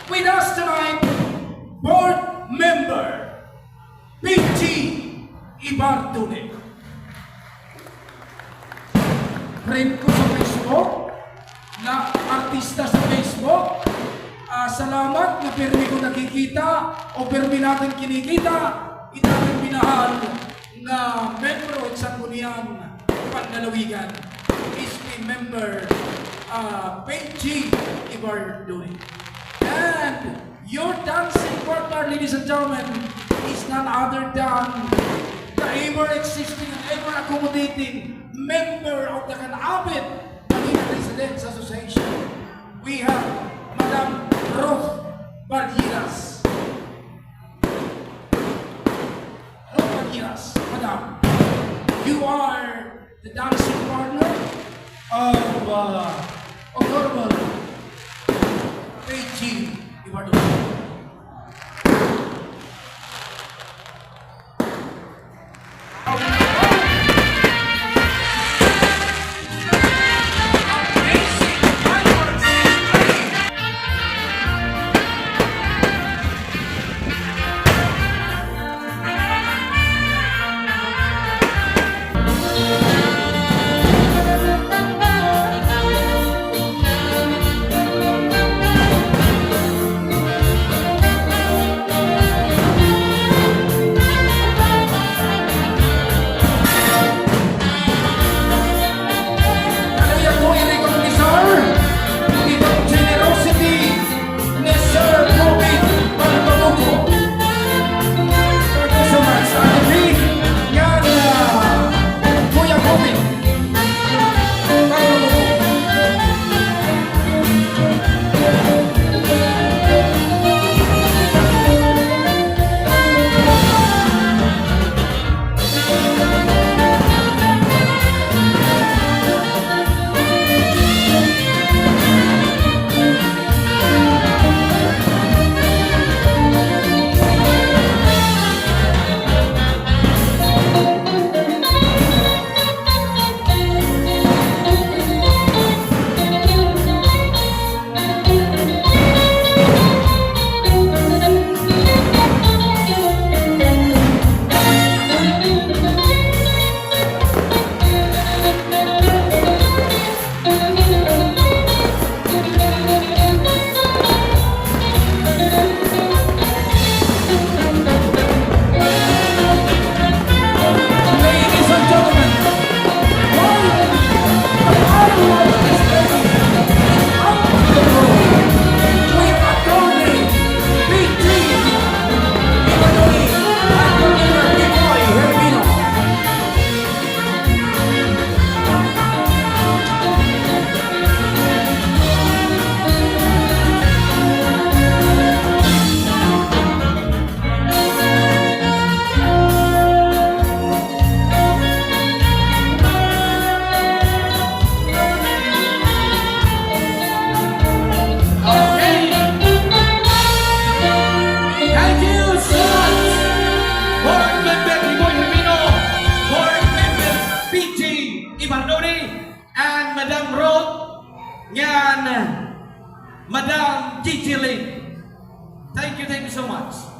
with us tonight, board member, PG Ibardune. Friend ko sa Facebook, na artista sa Facebook, salamat na pirmi ko nakikita o pirmi natin kinikita, itang pinahal na membro at sangguniang Panlalawigan is a member PG Ibardune. And your dancing partner, ladies and gentlemen, is none other than the ever-existing and ever-accommodating member of the Can-avid Residents Association. We have Madam Ruth Barriras. Ruth Barriras, Madam, you are the dancing partner of Honorable PG Ibardune. And Madam Roth, yan, Madam Gigi Lee. Thank you so much.